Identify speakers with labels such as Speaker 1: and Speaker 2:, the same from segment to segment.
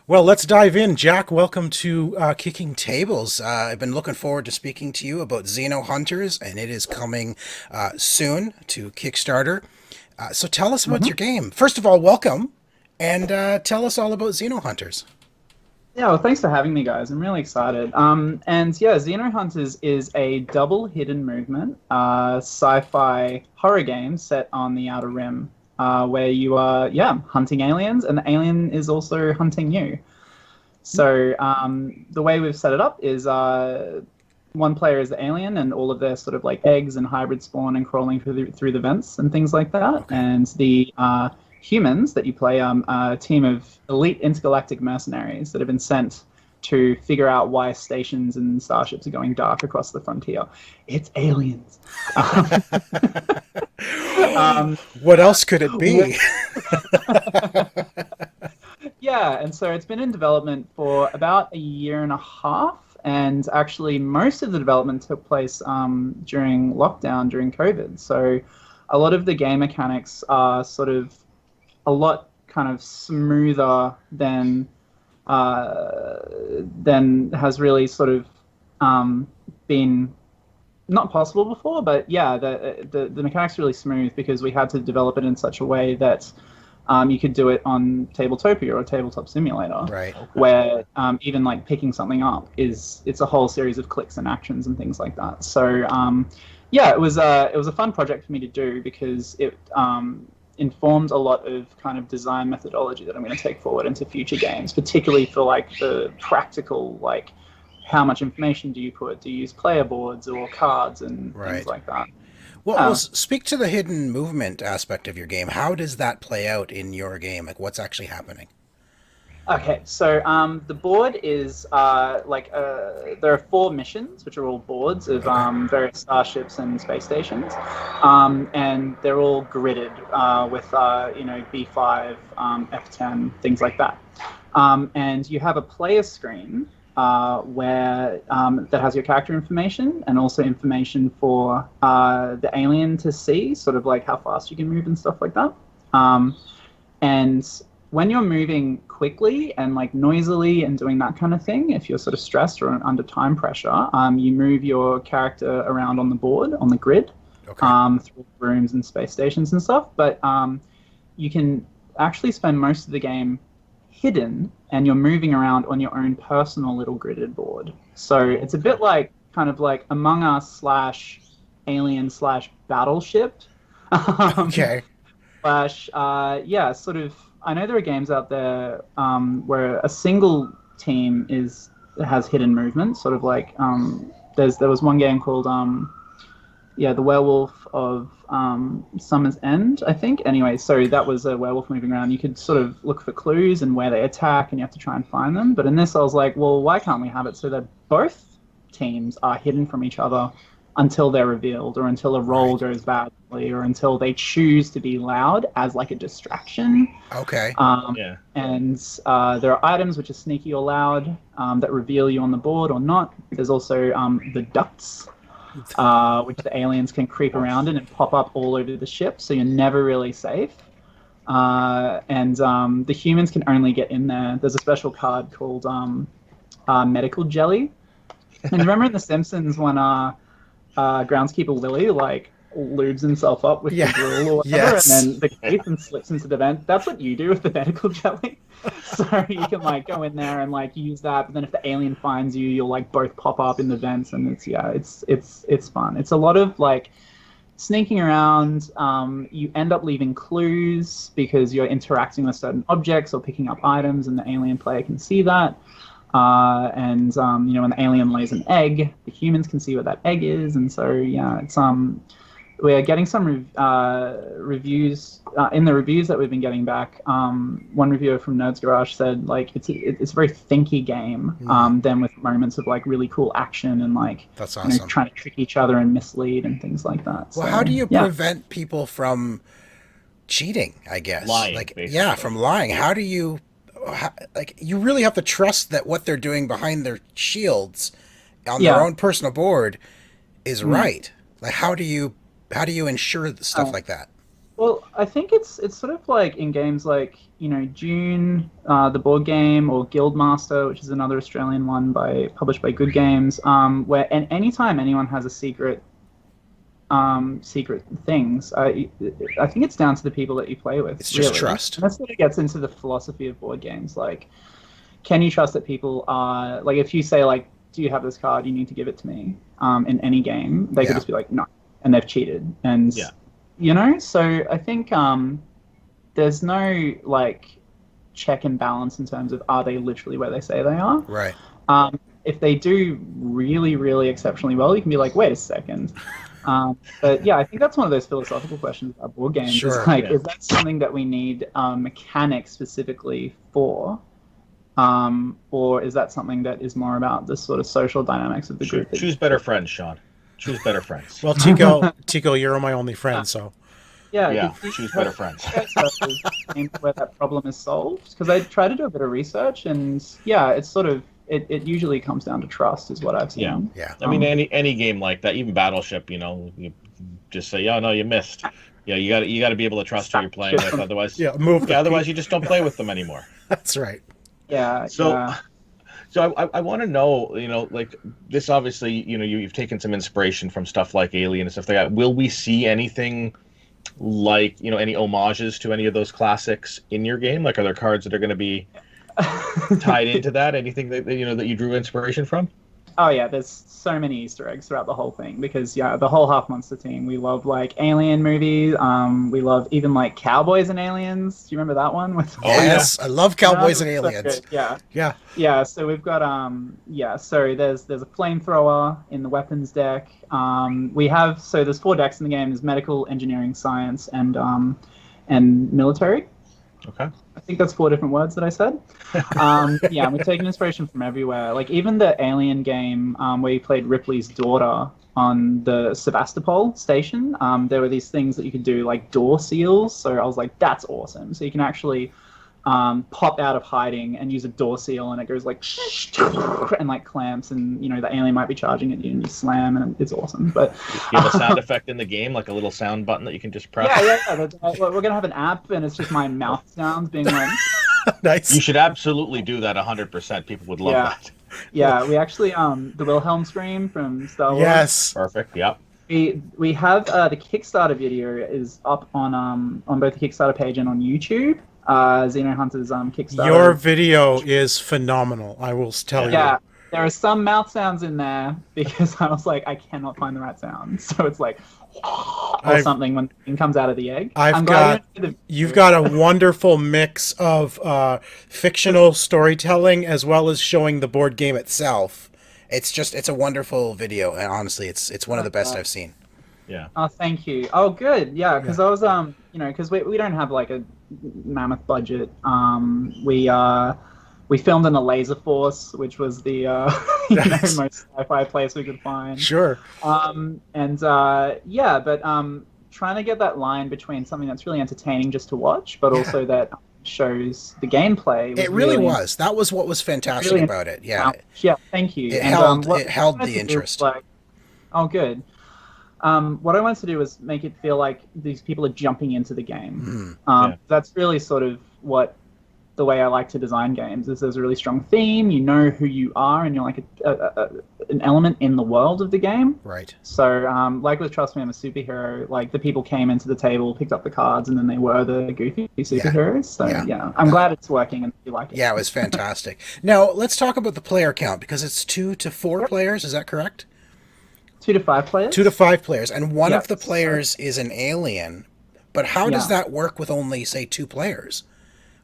Speaker 1: Well, let's dive in. Jack, welcome to Kicking Tables. I've been looking forward to speaking to you about Xenohunters, and it is coming soon to Kickstarter. So tell us about
Speaker 2: hmm
Speaker 1: your game. First of all, welcome, and tell us all about Xenohunters.
Speaker 2: Yeah, well, thanks for having me, guys. I'm really excited. And yeah, Xenohunters is a double hidden movement sci-fi horror game set on the Outer Rim, where you are, yeah, hunting aliens, and the alien is also hunting you. So the way we've set it up is one player is the alien, and all of their sort of like eggs and hybrid spawn and crawling through the vents and things like that.
Speaker 1: Okay.
Speaker 2: And the humans that you play a team of elite intergalactic mercenaries that have been sent to figure out why stations and starships are going dark across the frontier. It's aliens. um,
Speaker 1: What else could it be?
Speaker 2: Yeah, and so it's been in development for about a year and a half. And actually, most of the development took place during lockdown, during COVID. So a lot of the game mechanics are sort of a lot kind of smoother than has really sort of been not possible before. But yeah, the mechanics are really smooth because we had to develop it in such a way that you could do it on Tabletopia or a tabletop simulator,
Speaker 1: Right.
Speaker 2: where even like picking something up it's a whole series of clicks and actions and things like that. So yeah, it was a fun project for me to do because it informed a lot of kind of design methodology that I'm going to take forward into future games, particularly for like the practical like how much information do you put? Do you use player boards or cards and things
Speaker 1: Right.
Speaker 2: like that?
Speaker 1: Well,
Speaker 2: Uh,
Speaker 1: speak to the hidden movement aspect of your game. How does that play out in your game? Like, what's actually happening?
Speaker 2: Okay, so the board is there are four missions, which are all boards of
Speaker 1: Okay.
Speaker 2: various starships and space stations, and they're all gridded with B5, F10, things like that. And you have a player screen where that has your character information and also information for the alien to see, sort of like how fast you can move and stuff like that. Um, and when you're moving quickly and like noisily and doing that kind of thing, if you're sort of stressed or under time pressure, you move your character around on the board, on the grid,
Speaker 1: Okay.
Speaker 2: through rooms and space stations and stuff. But you can actually spend most of the game hidden and you're moving around on your own personal little gridded board. So it's a bit like kind of like Among Us slash Alien slash Battleship. Um,
Speaker 1: Okay.
Speaker 2: slash yeah, sort of. I know there are games out there where a single team is has hidden movement, sort of like there was one game called yeah, the Werewolf of Summer's End, I think. Anyway, so that was a werewolf moving around. You could sort of look for clues and where they attack, and you have to try and find them. But in this, I was like, well, why can't we have it so that both teams are hidden from each other until they're revealed, or until a roll
Speaker 1: Right.
Speaker 2: goes badly, or until they choose to be loud as like a distraction.
Speaker 1: Okay.
Speaker 2: Um,
Speaker 3: Yeah.
Speaker 2: and there are items which are sneaky or loud that reveal you on the board or not. There's also the ducts, which the aliens can creep around in and pop up all over the ship, so you're never really safe. And the humans can only get in there. There's a special card called Medical Jelly. And remember in The Simpsons when groundskeeper Willie like lubes himself up with the
Speaker 1: Yeah.
Speaker 2: drill or whatever, and
Speaker 1: Yes.
Speaker 2: then the cape and slips into the vent. That's what you do with the medical jelly. So you can like go in there and like use that, but then if the alien finds you, you'll like both pop up in the vents, and it's yeah, it's fun. It's a lot of like sneaking around. You end up leaving clues because you're interacting with certain objects or picking up items, and the alien player can see that. And when the alien lays an egg, the humans can see what that egg is, and so yeah, it's we're getting some reviews in the reviews that we've been getting back. One reviewer from Nerds Garage said like it's a very thinky game,
Speaker 1: Mm,
Speaker 2: then with moments of like really cool action and like
Speaker 1: that's awesome.
Speaker 2: trying to trick each other and mislead and things like that.
Speaker 1: Well, how
Speaker 2: So
Speaker 1: do you
Speaker 2: yeah,
Speaker 1: prevent people from cheating, I guess?
Speaker 3: Lying,
Speaker 1: Like, yeah,
Speaker 3: basically.
Speaker 1: from lying. How do you, like, you really have to trust that what they're doing behind their shields on their
Speaker 2: yeah.
Speaker 1: own personal board is
Speaker 2: Mm.
Speaker 1: right. Like, how do you ensure stuff
Speaker 2: Uh,
Speaker 1: like that?
Speaker 2: Well, I think it's sort of like in games like June, the board game, or Guildmaster, which is another Australian one published by Good Games, where and anytime anyone has a secret things, I think it's down to the people that you play with,
Speaker 1: It's just
Speaker 2: really.
Speaker 1: trust.
Speaker 2: And that sort of gets into the philosophy of board games, like can you trust that people are like if you say like do you have this card, you need to give it to me, in any game, they could
Speaker 1: Yeah.
Speaker 2: just be like no, and they've cheated. And
Speaker 3: Yeah.
Speaker 2: so I think there's no like check and balance in terms of are they literally where they say they are.
Speaker 1: Right.
Speaker 2: If they do really really exceptionally well, you can be like wait a second. But yeah, I think that's one of those philosophical questions about board games.
Speaker 1: Sure.
Speaker 2: Is like,
Speaker 3: Yeah.
Speaker 2: is that something that we need mechanics specifically for, or is that something that is more about the sort of social dynamics of the group?
Speaker 3: Choose better friends, Sean. Choose better friends.
Speaker 1: Well, Tico, you're my only friend, so
Speaker 2: Yeah,
Speaker 3: Yeah,
Speaker 2: did
Speaker 3: choose
Speaker 2: you
Speaker 3: better
Speaker 2: have
Speaker 3: friends.
Speaker 2: games where that problem is solved? Because I try to do a bit of research, and yeah, it's sort of it usually comes down to trust, is what I've
Speaker 3: Yeah.
Speaker 2: seen.
Speaker 1: yeah.
Speaker 3: I mean, any game like that, even Battleship, you just say, "Yeah, no, you missed." Yeah, you got to be able to trust who you're playing with. Otherwise,
Speaker 1: Yeah, move the
Speaker 3: otherwise
Speaker 1: piece.
Speaker 3: you just don't play with them anymore.
Speaker 1: That's right.
Speaker 2: Yeah,
Speaker 3: So,
Speaker 2: yeah.
Speaker 3: so I want to know, like this. Obviously, you've taken some inspiration from stuff like Alien and stuff like that. Will we see anything like any homages to any of those classics in your game? Like, are there cards that are going to be tied into that? Anything that you drew inspiration from?
Speaker 2: Oh yeah, there's so many Easter eggs throughout the whole thing because yeah, the whole Half Monster team. We love like Alien movies. We love even like Cowboys and Aliens. Do you remember that one with?
Speaker 3: Oh, yeah.
Speaker 1: Yes, I love Cowboys and
Speaker 2: That was so
Speaker 1: Aliens.
Speaker 2: good, yeah.
Speaker 1: Yeah.
Speaker 2: Yeah, so we've got so there's a flamethrower in the weapons deck. We have so there's 4 decks in the game. There's medical, engineering, science, and military.
Speaker 3: Okay.
Speaker 2: I think that's 4 different words that I said. Yeah, we're taking inspiration from everywhere. Like even the Alien game where you played Ripley's daughter on the Sevastopol station, there were these things that you could do like door seals. So I was like, that's awesome. So you can actually pop out of hiding and use a door seal, and it goes like and like clamps, and the alien might be charging at you, and you slam, and it's awesome. But
Speaker 3: You have a sound effect in the game, like a little sound button that you can just press.
Speaker 2: yeah. We're gonna have an app, and it's just my mouth sounds being like.
Speaker 1: Nice.
Speaker 3: You should absolutely do that 100%. People would love
Speaker 2: Yeah.
Speaker 3: that.
Speaker 2: Yeah, we actually the Wilhelm scream from Star Wars.
Speaker 1: Yes.
Speaker 3: Perfect. Yep.
Speaker 2: We have the Kickstarter video is up on both the Kickstarter page and on YouTube. Xenohunters Kickstarter.
Speaker 1: Your video is phenomenal. I will tell you.
Speaker 2: Yeah, there are some mouth sounds in there because I was like, I cannot find the right sound. So it's like or something when it comes out of the egg.
Speaker 1: You've got a wonderful mix of fictional storytelling as well as showing the board game itself. It's a wonderful video, and honestly, it's one of the best I've seen.
Speaker 3: Yeah.
Speaker 2: Oh, thank you. Oh, good. Yeah, because I was because we don't have like a mammoth budget. We filmed in a laser force, which was the
Speaker 1: Nice.
Speaker 2: most sci-fi place we could find.
Speaker 1: Sure.
Speaker 2: Yeah, but trying to get that line between something that's really entertaining just to watch, but also that shows the gameplay.
Speaker 1: It really was. That was what was fantastic
Speaker 2: really
Speaker 1: about it. Yeah.
Speaker 2: Yeah, thank you.
Speaker 1: It
Speaker 2: And,
Speaker 1: held
Speaker 2: what I
Speaker 1: the
Speaker 2: wanted to do
Speaker 1: interest.
Speaker 2: was, like, oh, good. What I wanted to do was make it feel like these people are jumping into the game.
Speaker 3: Yeah.
Speaker 2: That's really sort of what the way I like to design games is there's a really strong theme, you know who you are, and you're like an element in the world of the game.
Speaker 1: Right.
Speaker 2: So, like with Trust Me, I'm a Superhero, like the people came into the table, picked up the cards, and then they were the goofy superheroes. So, yeah, I'm glad it's working and you like it.
Speaker 1: Yeah, it was fantastic. Now, let's talk about the player count, because it's 2 to 4 players, is that correct?
Speaker 2: 2 to 5 players?
Speaker 1: 2 to 5 players, and one
Speaker 2: Yeah,
Speaker 1: of the players is an alien. But how does
Speaker 2: Yeah.
Speaker 1: that work with only, say, 2 players?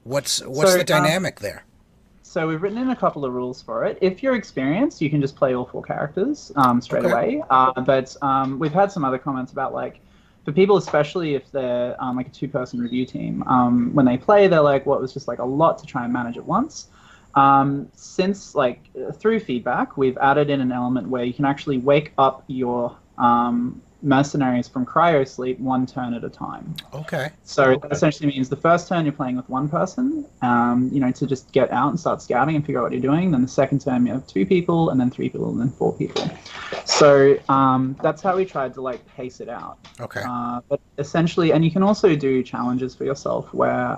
Speaker 1: What's
Speaker 2: So,
Speaker 1: the dynamic there?
Speaker 2: So we've written in a couple of rules for it. If you're experienced, you can just play all 4 characters straight
Speaker 1: Okay.
Speaker 2: away. But we've had some other comments about like, for people, especially if they're like a 2-person review team, when they play, they're like, well, it was just like a lot to try and manage at once. Since like through feedback, we've added in an element where you can actually wake up your mercenaries from cryosleep 1 turn at a time.
Speaker 1: Okay.
Speaker 2: So that essentially means the first turn you're playing with 1 person, to just get out and start scouting and figure out what you're doing. Then the second turn you have 2 people, and then 3 people, and then 4 people. So that's how we tried to like pace it out.
Speaker 1: Okay.
Speaker 2: But essentially, and you can also do challenges for yourself where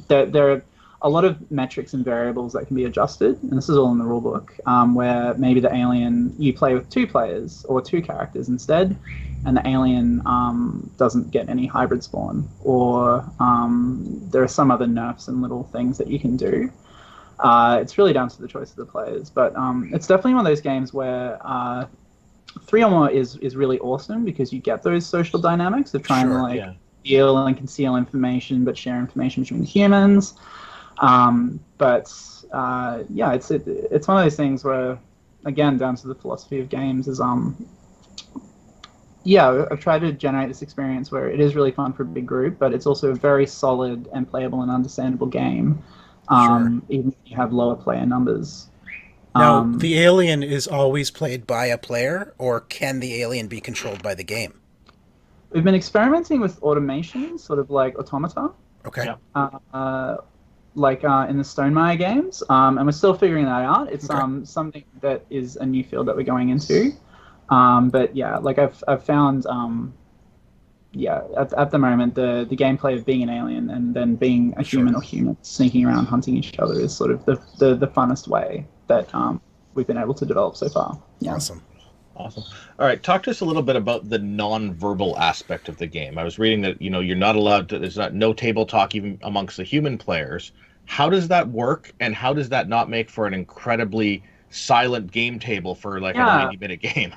Speaker 2: there are a lot of metrics and variables that can be adjusted, and this is all in the rulebook, where maybe the alien, you play with 2 players or 2 characters instead, and the alien doesn't get any hybrid spawn, or there are some other nerfs and little things that you can do. It's really down to the choice of the players, but it's definitely one of those games where 3 or more is really awesome because you get those social dynamics of trying to steal and conceal information, but share information between humans. It's one of those things where, again, down to the philosophy of games is I've tried to generate this experience where it is really fun for a big group, but it's also a very solid and playable and understandable game, even if you have lower player numbers.
Speaker 1: Now, the alien is always played by a player, or can the alien be controlled by the game?
Speaker 2: We've been experimenting with automation, sort of like Automata.
Speaker 1: Okay.
Speaker 2: In the Stonemaier games, and we're still figuring that out. It's something that is a new field that we're going into. I've found at the moment the gameplay of being an alien and then being a human or human sneaking around hunting each other is sort of the funnest way that we've been able to develop so far. Yeah.
Speaker 1: Awesome.
Speaker 3: All right, talk to us a little bit about the non-verbal aspect of the game. I was reading that you're not allowed to. There's no table talk even amongst the human players. How does that work, and how does that not make for an incredibly silent game table for like a 90-minute game?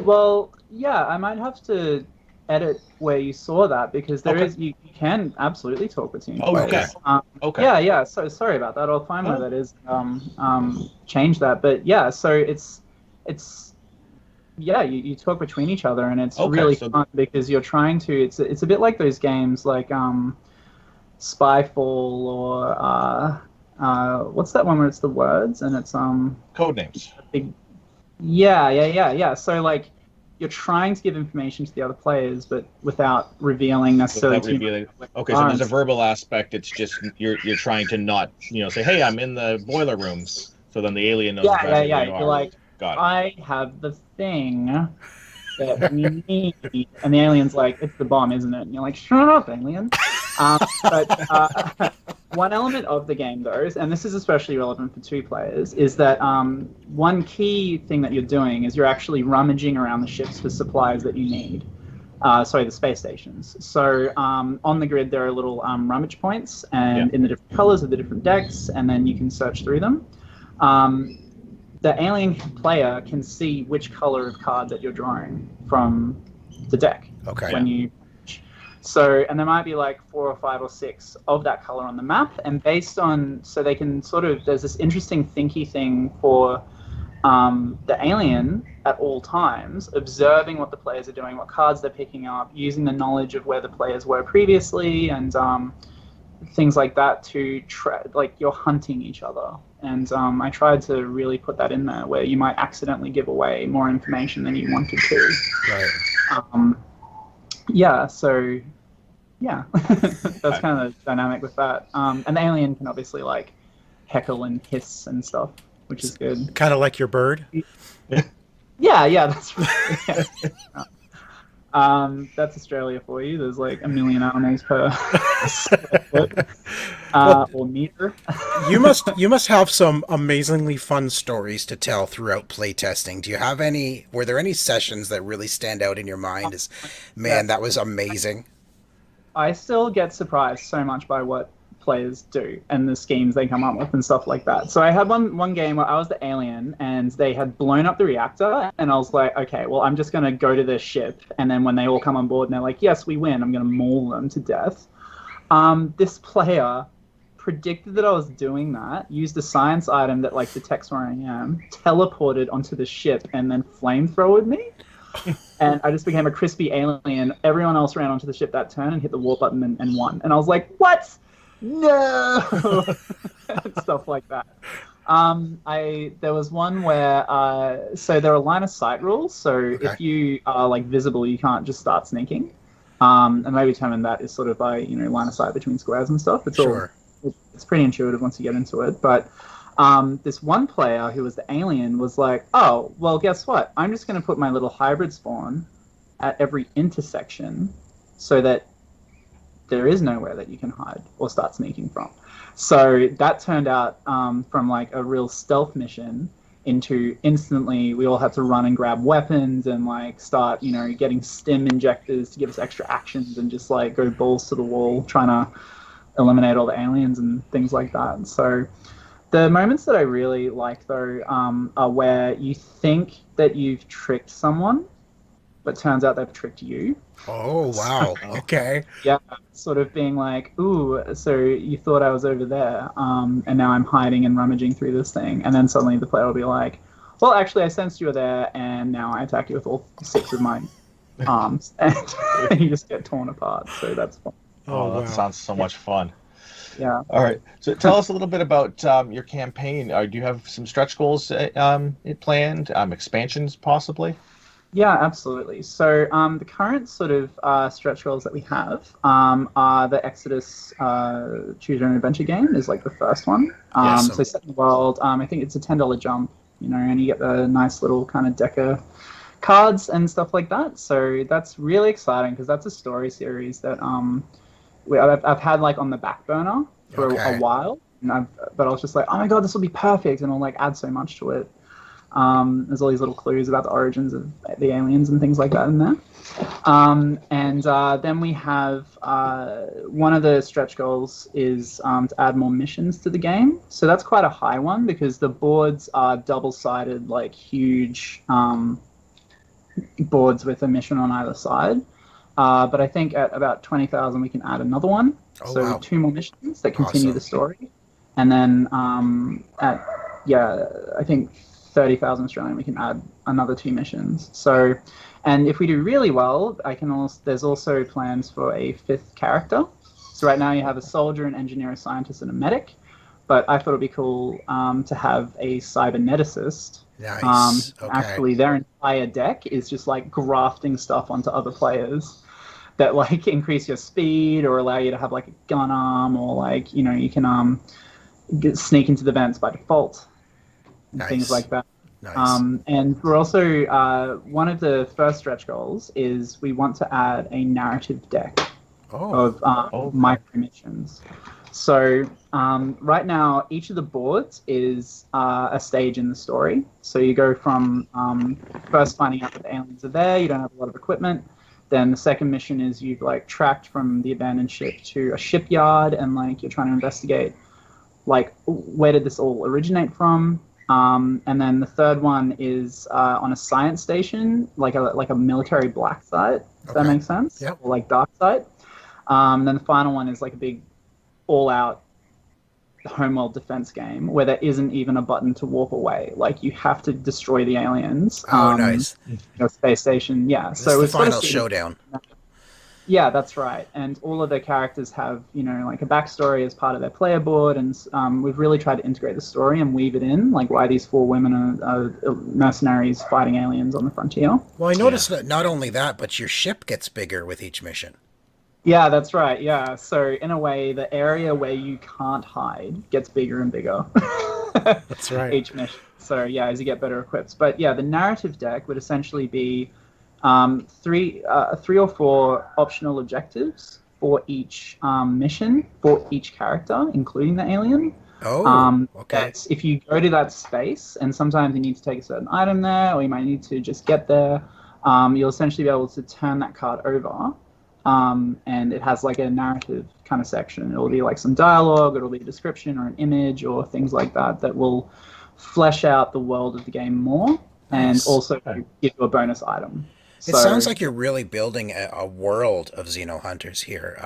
Speaker 2: Well, I might have to edit where you saw that because you can absolutely talk between players.
Speaker 3: Okay.
Speaker 2: So sorry about that. I'll find where that is. Change that. But so it's you talk between each other, and it's really fun because you're trying to. It's a bit like those games like Spyfall or what's that one where it's the words and it's
Speaker 3: Codenames.
Speaker 2: So like you're trying to give information to the other players, but without revealing necessarily.
Speaker 3: Okay, so there's a verbal aspect. It's just you're trying to not say, "Hey, I'm in the boiler room," so then the alien knows exactly where you are.
Speaker 2: You're like, I have the thing that we need, and the alien's like, "It's the bomb, isn't it?" And you're like, "Shut up, alien." One element of the game, though, and this is especially relevant for 2 players, is that one key thing that you're doing is you're actually rummaging around the ships for supplies that you need. The space stations. So on the grid, there are little rummage points, and in the different colors of the different decks, and then you can search through them. The alien player can see which color of card that you're drawing from the deck.
Speaker 1: Okay.
Speaker 2: And there might be like 4 or 5 or 6 of that color on the map, and based on, so they can there's this interesting thinky thing for the alien at all times, observing what the players are doing, what cards they're picking up, using the knowledge of where the players were previously, and things like that to you're hunting each other. And I tried to really put that in there where you might accidentally give away more information than you wanted to.
Speaker 1: Right.
Speaker 2: That's kind of the dynamic with that. And the alien can obviously like heckle and hiss and stuff, which is good.
Speaker 1: Kind of like your bird.
Speaker 2: Yeah, that's right. That's Australia for you. There's like a million animals per square foot or meter.
Speaker 1: You must have some amazingly fun stories to tell throughout playtesting. Do you have any? Were there any sessions that really stand out in your mind as, man, that was amazing?
Speaker 2: I still get surprised so much by what players do and the schemes they come up with and stuff like that. So I had one game where I was the alien and they had blown up the reactor, and I was like, okay, well, I'm just going to go to their ship, and then when they all come on board and they're like, yes, we win, I'm going to maul them to death. This player predicted that I was doing that, used a science item that like detects where I am, teleported onto the ship, and then flamethrowered me. And I just became a crispy alien. Everyone else ran onto the ship that turn and hit the warp button and won. And I was like, what? No! Stuff like that. There was one where so there are line of sight rules. So
Speaker 1: Okay.
Speaker 2: if you are like visible, you can't just start sneaking. And maybe determine that is sort of by line of sight between squares and stuff.
Speaker 1: Sure.
Speaker 2: It's pretty intuitive once you get into it. But this one player who was the alien was like, oh well, guess what? I'm just going to put my little hybrid spawn at every intersection, so that there is nowhere that you can hide or start sneaking from. So that turned out from like a real stealth mission into instantly we all had to run and grab weapons and like start getting stim injectors to give us extra actions and just like go balls to the wall trying to eliminate all the aliens and things like that. So the moments that I really like though are where you think that you've tricked someone but turns out they've tricked you.
Speaker 1: Oh,
Speaker 2: So,
Speaker 1: wow. Okay.
Speaker 2: yeah, sort of being like, ooh, so you thought I was over there, and now I'm hiding and rummaging through this thing. And then suddenly the player will be like, well, actually, I sensed you were there, and now I attack you with all 6 of my arms, and you just get torn apart. So that's fun.
Speaker 1: Oh,
Speaker 3: Oh, that
Speaker 1: wow.
Speaker 3: sounds so much fun.
Speaker 2: Yeah.
Speaker 3: All right. So tell us a little bit about your campaign. Do you have some stretch goals planned? Expansions possibly?
Speaker 2: Yeah, absolutely. So the current sort of stretch goals that we have are the Exodus Choose Your Own Adventure game is like the first one.
Speaker 1: Awesome.
Speaker 2: So set in the world, I think it's a $10 jump, and you get the nice little kind of decker cards and stuff like that. So that's really exciting because that's a story series that I've had like on the back burner for a
Speaker 1: Okay.
Speaker 2: while. But I was just like, oh my god, this will be perfect, and I'll like add so much to it. There's all these little clues about the origins of the aliens and things like that in there. And then we have one of the stretch goals is to add more missions to the game. So that's quite a high one because the boards are double-sided, like huge boards with a mission on either side. But I think at about 20,000 we can add another one.
Speaker 1: Oh,
Speaker 2: So
Speaker 1: wow.
Speaker 2: 2 more missions that continue
Speaker 1: Awesome.
Speaker 2: the story. And then I think 30,000 Australian we can add another 2 missions. So, and if we do really well, there's also plans for a 5th character. So right now you have a soldier, an engineer, a scientist, and a medic. But I thought it'd be cool to have a cyberneticist.
Speaker 1: Nice. Okay.
Speaker 2: Actually, their entire deck is just like grafting stuff onto other players that like increase your speed or allow you to have like a gun arm or like you can sneak into the vents by default and things
Speaker 1: Nice.
Speaker 2: like that.
Speaker 1: Nice.
Speaker 2: And we're also one of the first stretch goals is we want to add a narrative deck
Speaker 1: Oh,
Speaker 2: of
Speaker 3: Okay.
Speaker 2: micro missions. So right now, each of the boards is a stage in the story. So you go from first finding out that the aliens are there. You don't have a lot of equipment. Then the second mission is you've like tracked from the abandoned ship to a shipyard, and like you're trying to investigate like where did this all originate from. And then the third one is on a science station, like a military black site. If that
Speaker 1: okay.
Speaker 2: makes sense,
Speaker 1: Yep.
Speaker 2: or like dark site. Then the final one is like a big all-out homeworld defense game where there isn't even a button to walk away. Like you have to destroy the aliens.
Speaker 1: Oh, nice.
Speaker 2: Space station. Yeah.
Speaker 1: This is
Speaker 2: So
Speaker 1: the
Speaker 2: it's got a
Speaker 1: final
Speaker 2: sort of-
Speaker 1: showdown.
Speaker 2: yeah, that's right. And all of the characters have, like a backstory as part of their player board. And we've really tried to integrate the story and weave it in, like why these 4 women are mercenaries fighting aliens on the frontier.
Speaker 1: Well, I noticed that not only that, but your ship gets bigger with each mission.
Speaker 2: Yeah, that's right. Yeah. So in a way, the area where you can't hide gets bigger and bigger.
Speaker 1: That's right.
Speaker 2: Each mission. So yeah, as you get better equipped. But yeah, the narrative deck would essentially be three or 4 optional objectives for each mission for each character, including the alien.
Speaker 1: Oh, okay.
Speaker 2: If you go to that space, and sometimes you need to take a certain item there, or you might need to just get there, you'll essentially be able to turn that card over. And it has like a narrative kind of section. It'll be like some dialogue, it'll be a description or an image or things like that that will flesh out the world of the game more and
Speaker 1: Nice.
Speaker 2: also give you a bonus item.
Speaker 1: It sounds like you're really building a world of Xenohunters here.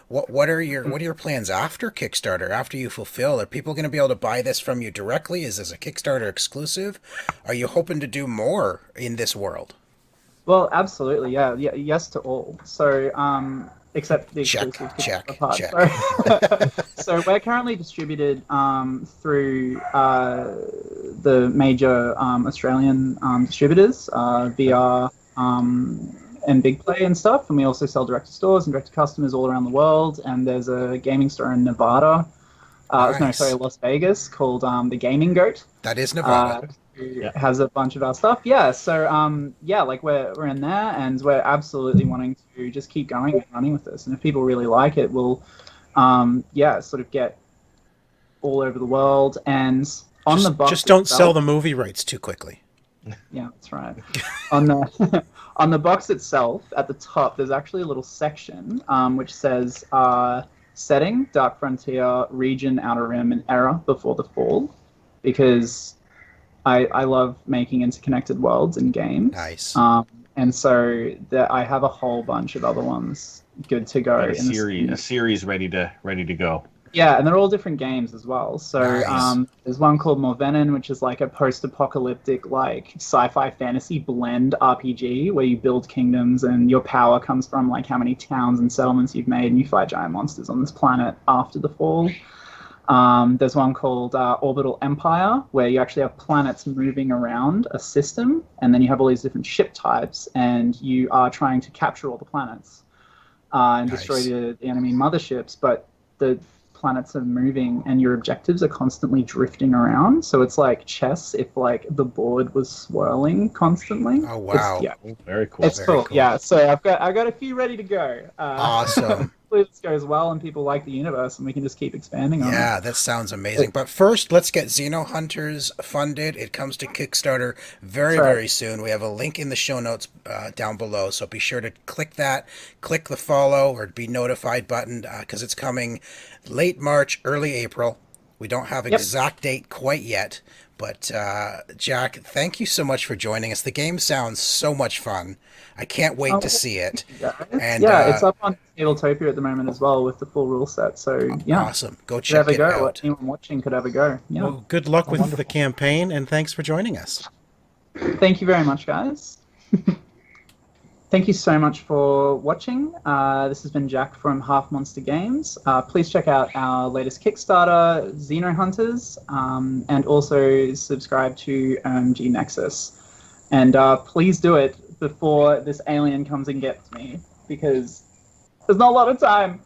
Speaker 1: What are your plans after Kickstarter? After you fulfill, are people going to be able to buy this from you directly? Is this a Kickstarter exclusive? Are you hoping to do more in this world?
Speaker 2: Well, absolutely, yeah, yes to all. So except the
Speaker 1: Check,
Speaker 2: exclusive
Speaker 1: check,
Speaker 2: Kickstarter part.
Speaker 1: check.
Speaker 2: So we're currently distributed through the major Australian distributors, VR and Big Play and stuff, and we also sell direct to stores and direct to customers all around the world. And there's a gaming store in Nevada,
Speaker 1: Nice.
Speaker 2: Las Vegas, called the Gaming Goat.
Speaker 1: That is Nevada.
Speaker 2: Who
Speaker 3: Yeah.
Speaker 2: has a bunch of our stuff. Yeah, so yeah, like we're in there, and we're absolutely wanting to just keep going and running with this. And if people really like it, we'll sort of get all over the world. And on the box
Speaker 1: Just don't
Speaker 2: itself,
Speaker 1: sell the movie rights too quickly.
Speaker 2: yeah, that's right. On the on the box itself, at the top, there's actually a little section which says setting, Dark Frontier, region, Outer Rim, and Era before the fall, because I love making interconnected worlds in games.
Speaker 1: Nice.
Speaker 2: And so I have a whole bunch of other ones good to go.
Speaker 3: A series ready to go.
Speaker 2: Yeah, and they're all different games as well. So
Speaker 1: Nice.
Speaker 2: there's one called Morvenin, which is like a post-apocalyptic, like sci-fi fantasy blend RPG where you build kingdoms and your power comes from like how many towns and settlements you've made, and you fight giant monsters on this planet after the fall. There's one called Orbital Empire, where you actually have planets moving around a system, and then you have all these different ship types, and you are trying to capture all the planets and destroy the enemy motherships, but the planets are moving and your objectives are constantly drifting around. So it's like chess if like the board was swirling constantly.
Speaker 1: Oh, wow.
Speaker 3: Very cool.
Speaker 2: It's
Speaker 1: Very
Speaker 2: cool. Yeah, so I've got a few ready to go.
Speaker 1: Awesome.
Speaker 2: Hopefully this goes well and people like the universe and we can just keep expanding on it.
Speaker 1: Yeah, that sounds amazing. But first, let's get Xenohunters funded. It comes to Kickstarter very, very soon. We have a link in the show notes down below, so be sure to click that, click the follow or be notified button because it's coming late March, early April. We don't have exact date quite yet, but Jack, thank you so much for joining us. The game sounds so much fun. I can't wait to see it. And
Speaker 2: it's up on Tabletopia at the moment as well with the full rule set. So yeah,
Speaker 1: awesome. Go check it out.
Speaker 2: Anyone watching could have a go. Yeah.
Speaker 4: Well, good luck with the campaign, and thanks for joining us.
Speaker 2: Thank you very much, guys. Thank you so much for watching. This has been Jack from Half Monster Games. Please check out our latest Kickstarter, Xenohunters, and also subscribe to OMG Nexus. And please do it before this alien comes and gets me, because there's not a lot of time.